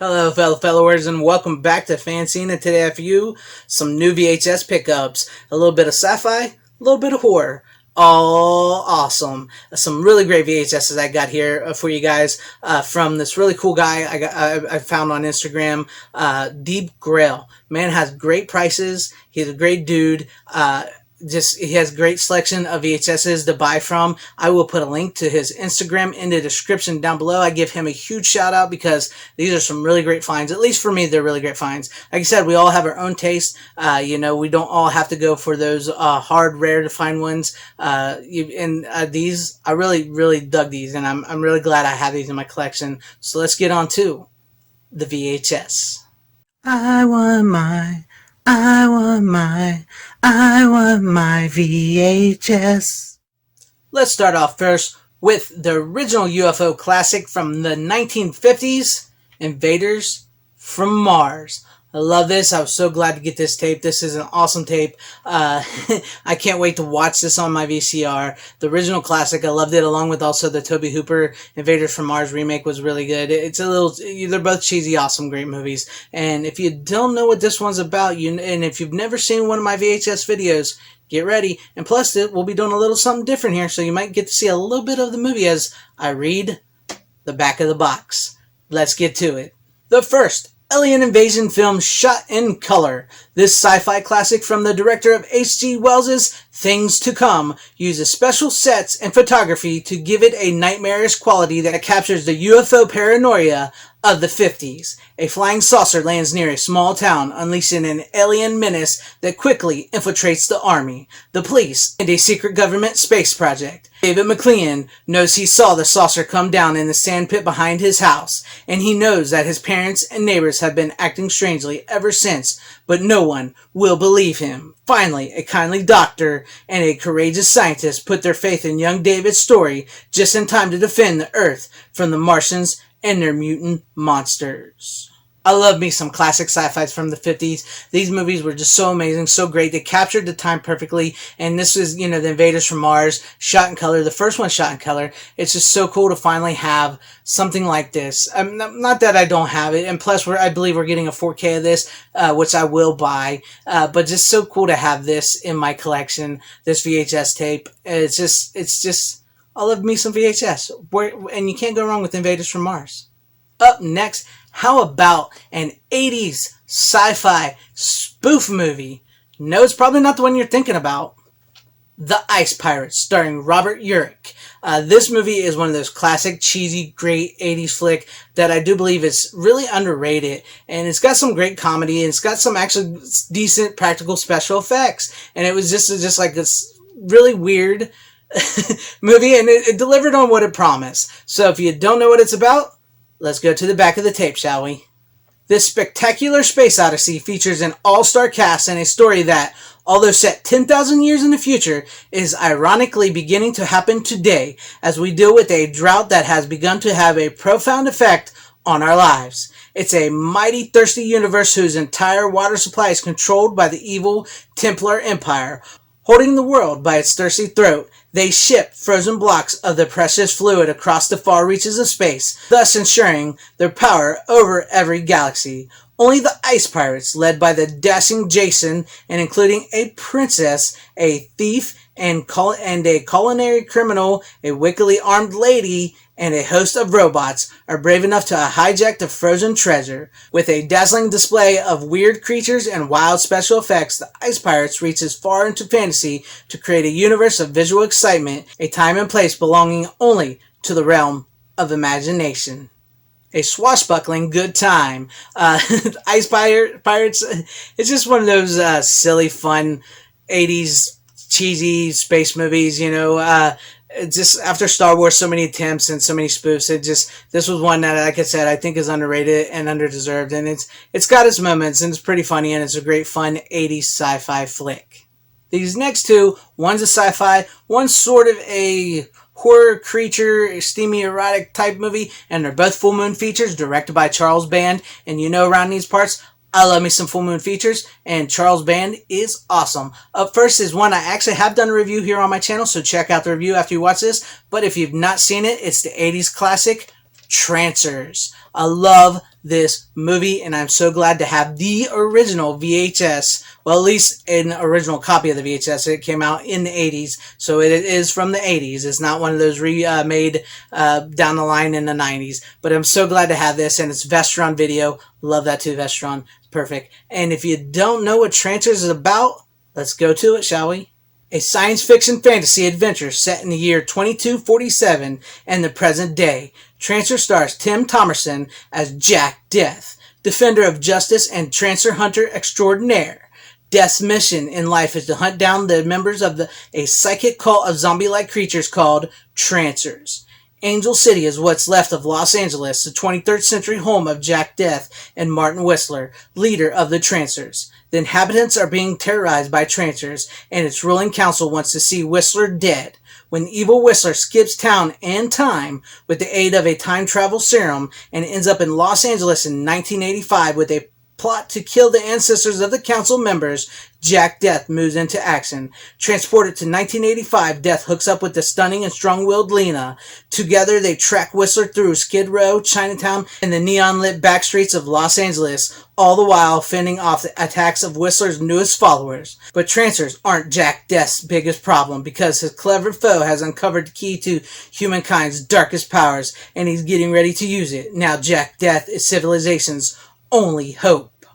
Hello, fellow followers, and welcome back to FanZcene. And today I have for you some new VHS pickups, a little bit of sci-fi, a little bit of horror. All awesome. Some really great VHSs I got here for you guys from this really cool guy I found on Instagram, Deep Grail. Man has great prices. He's a great dude. He has great selection of VHSs to buy from. I will put a link to his Instagram in the description down below. I give him a huge shout out because these are some really great finds. At least for me, they're really great finds. Like I said, we all have our own taste. We don't all have to go for those hard, rare to find ones. These, I really dug these, and I'm really glad I have these in my collection. So let's get on to the VHS. I want my VHS. Let's start off first with the original UFO classic from the 1950s, Invaders from Mars. I love this. I was so glad to get this tape. This is an awesome tape. I can't wait to watch this on my VCR. The original classic, I loved it, along with also the Tobe Hooper Invaders from Mars remake was really good. They're both cheesy, awesome, great movies. And if you don't know what this one's about, and if you've never seen one of my VHS videos, get ready. And plus, we'll be doing a little something different here, so you might get to see a little bit of the movie as I read the back of the box. Let's get to it. The first alien invasion film shot in color. This sci-fi classic from the director of H.G. Wells' Things to Come uses special sets and photography to give it a nightmarish quality that captures the UFO paranoia of the 50s. A flying saucer lands near a small town, unleashing an alien menace that quickly infiltrates the army, the police, and a secret government space project. David McLean knows he saw the saucer come down in the sand pit behind his house, and he knows that his parents and neighbors have been acting strangely ever since, but no one will believe him. Finally, a kindly doctor and a courageous scientist put their faith in young David's story just in time to defend the Earth from the Martians and their mutant monsters. I love me some classic sci-fis from the 50s. These movies were just so amazing, so great. They captured the time perfectly. And this is, the Invaders from Mars, shot in color. The first one shot in color. It's just so cool to finally have something like this. Not that I don't have it. And plus, I believe we're getting a 4K of this, which I will buy. But just so cool to have this in my collection, this VHS tape. It's just, I love me some VHS. And you can't go wrong with Invaders from Mars. Up next, how about an 80s sci-fi spoof movie? No, it's probably not the one you're thinking about. The Ice Pirates, starring Robert Urich. This movie is one of those classic, cheesy, great 80s flick that I do believe is really underrated. And it's got some great comedy, and it's got some actually decent practical special effects. And it was just like this really weird movie, and it delivered on what it promised. So if you don't know what it's about, let's go to the back of the tape, shall we? This spectacular space odyssey features an all-star cast and a story that, although set 10,000 years in the future, is ironically beginning to happen today as we deal with a drought that has begun to have a profound effect on our lives. It's a mighty thirsty universe whose entire water supply is controlled by the evil Templar Empire. Holding the world by its thirsty throat, they ship frozen blocks of the precious fluid across the far reaches of space, thus ensuring their power over every galaxy. Only the Ice Pirates, led by the dashing Jason, and including a princess, a thief, and a culinary criminal, a wickedly armed lady, and a host of robots, are brave enough to hijack the frozen treasure. With a dazzling display of weird creatures and wild special effects, the Ice Pirates reaches far into fantasy to create a universe of visual excitement, a time and place belonging only to the realm of imagination. A swashbuckling good time. Ice Pirates, it's just one of those silly, fun 80s cheesy space movies, just after Star Wars, so many attempts and so many spoofs. This was one that, like I said, I think is underrated and underdeserved, and it's got its moments, and it's pretty funny, and it's a great fun 80s sci-fi flick. These next two, one's a sci-fi, one's sort of a horror creature, steamy erotic type movie, and they're both full moon features directed by Charles Band. And around these parts, I love me some full moon features, and Charles Band is awesome. Up first is one I actually have done a review here on my channel, so check out the review after you watch this. But if you've not seen it, it's the 80s classic Trancers. I love this movie, and I'm so glad to have the original VHS. Well, at least an original copy of the VHS. It came out in the 80s, so it is from the 80s. It's not one of those remade down the line in the 90s. But I'm so glad to have this, and it's Vestron video. Love that too, Vestron. Perfect. And if you don't know what Trancers is about, let's go to it, shall we? A science fiction fantasy adventure set in the year 2247 and the present day. Trancer stars Tim Thomerson as Jack Death, defender of justice and Trancer hunter extraordinaire. Death's mission in life is to hunt down the members of a psychic cult of zombie-like creatures called Trancers. Angel City is what's left of Los Angeles, the 23rd century home of Jack Death and Martin Whistler, leader of the Trancers. The inhabitants are being terrorized by Trancers, and its ruling council wants to see Whistler dead. When evil Whistler skips town and time with the aid of a time travel serum and ends up in Los Angeles in 1985 with a plot to kill the ancestors of the council members, Jack Death moves into action. Transported to 1985, Death hooks up with the stunning and strong-willed Lena. Together, they track Whistler through Skid Row, Chinatown, and the neon-lit back streets of Los Angeles, all the while fending off the attacks of Whistler's newest followers. But Trancers aren't Jack Death's biggest problem, because his clever foe has uncovered the key to humankind's darkest powers, and he's getting ready to use it. Now Jack Death is civilization's only hope.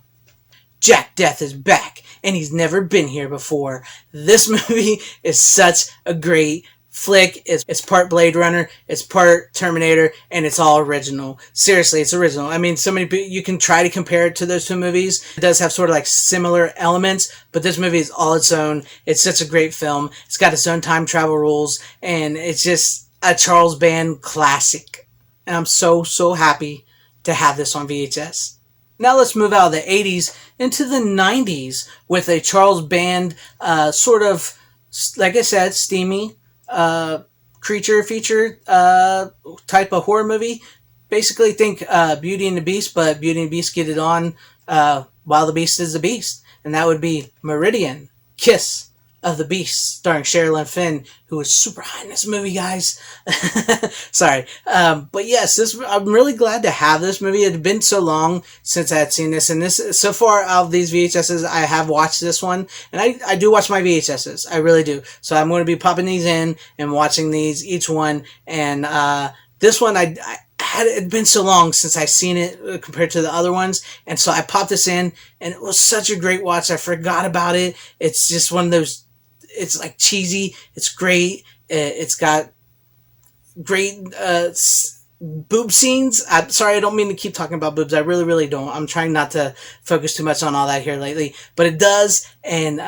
Jack Death is back, and he's never been here before. This movie is such a great flick. It's part Blade Runner, it's part Terminator, and it's all original. Seriously, it's original. I mean, so many people, you can try to compare it to those two movies. It does have sort of like similar elements, but this movie is all its own. It's such a great film. It's got its own time travel rules, and it's just a Charles Band classic. And I'm so happy to have this on VHS. Now let's move out of the 80s into the 90s with a Charles Band sort of, like I said, steamy creature feature type of horror movie. Basically think Beauty and the Beast, but Beauty and the Beast get it on while the Beast is the Beast. And that would be Meridian, Kiss of the Beast, starring Sherilyn Fenn, who was super hot in this movie, guys. Sorry. But yes, I'm really glad to have this movie. It had been so long since I had seen this, and so far out of these VHSs, I have watched this one, and I do watch my VHSs. I really do. So I'm going to be popping these in and watching these, each one, and this one, it had been so long since I seen it compared to the other ones, and so I popped this in, and it was such a great watch. I forgot about it. It's just one of those, it's like cheesy. It's great. It's got great boob scenes. I'm sorry, I don't mean to keep talking about boobs. I really don't. I'm trying not to focus too much on all that here lately, but it does, and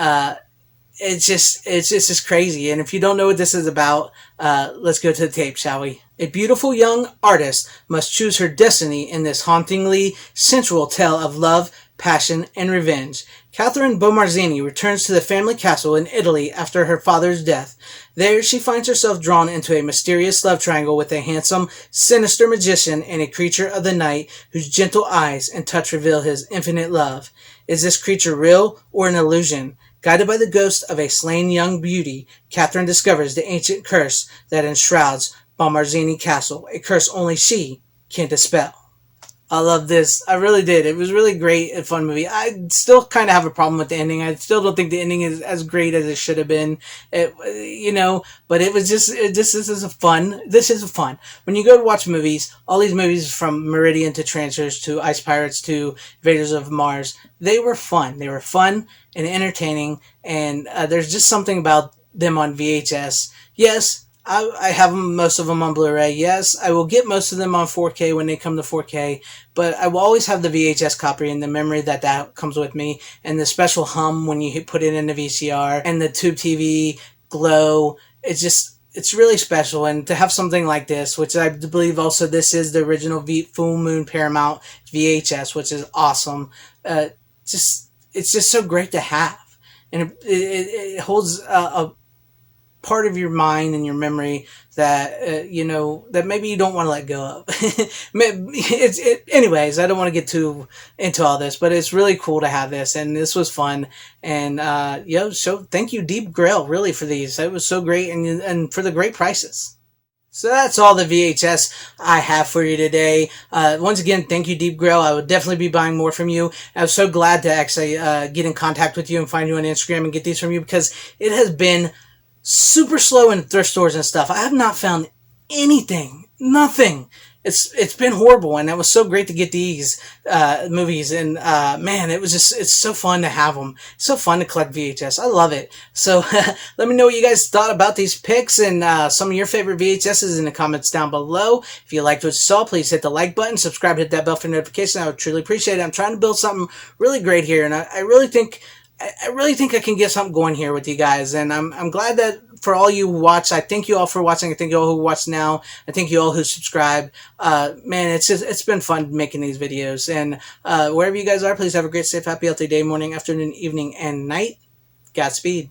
it's just crazy. And if you don't know what this is about, let's go to the tape, shall we? A beautiful young artist must choose her destiny in this hauntingly sensual tale of love, passion, and revenge. Catherine Bomarzini returns to the family castle in Italy after her father's death. There, she finds herself drawn into a mysterious love triangle with a handsome, sinister magician and a creature of the night whose gentle eyes and touch reveal his infinite love. Is this creature real or an illusion? Guided by the ghost of a slain young beauty, Catherine discovers the ancient curse that enshrouds Bomarzini Castle, a curse only she can dispel. I love this. I really did. It was really great and fun movie. I still kind of have a problem with the ending. I still don't think the ending is as great as it should have been. But it was just, this is a fun. This is fun. When you go to watch movies, all these movies from Meridian to Trancers to Ice Pirates to Invaders of Mars, they were fun. They were fun and entertaining. And there's just something about them on VHS. Yes, I have most of them on Blu-ray. Yes, I will get most of them on 4K when they come to 4K, but I will always have the VHS copy and the memory that comes with me, and the special hum when you put it in the VCR, and the tube TV glow. It's really special, and to have something like this, which I believe also this is the original Full Moon Paramount VHS, which is awesome. It's just so great to have, and it holds a part of your mind and your memory that that maybe you don't want to let go of. Anyways, I don't want to get too into all this, but it's really cool to have this, and this was fun. And so thank you, Deep Grail, really, for these. It was so great, and for the great prices. So that's all the VHS I have for you today. Once again, thank you, Deep Grill. I would definitely be buying more from you. I was so glad to actually get in contact with you and find you on Instagram and get these from you, because it has been super slow in thrift stores and stuff. I have not found anything, nothing. It's been horrible, and it was so great to get these movies. And man, it's so fun to have them. It's so fun to collect VHS. I love it. So let me know what you guys thought about these picks and some of your favorite VHSs in the comments down below. If you liked what you saw, please hit the like button, subscribe, hit that bell for notification. I would truly appreciate it. I'm trying to build something really great here, and I really think I can get something going here with you guys, and I'm glad that for all you who watch, I thank you all for watching. I thank you all who watch now. I thank you all who subscribe. Man, it's been fun making these videos, and wherever you guys are, please have a great, safe, happy, healthy day, morning, afternoon, evening, and night. Godspeed.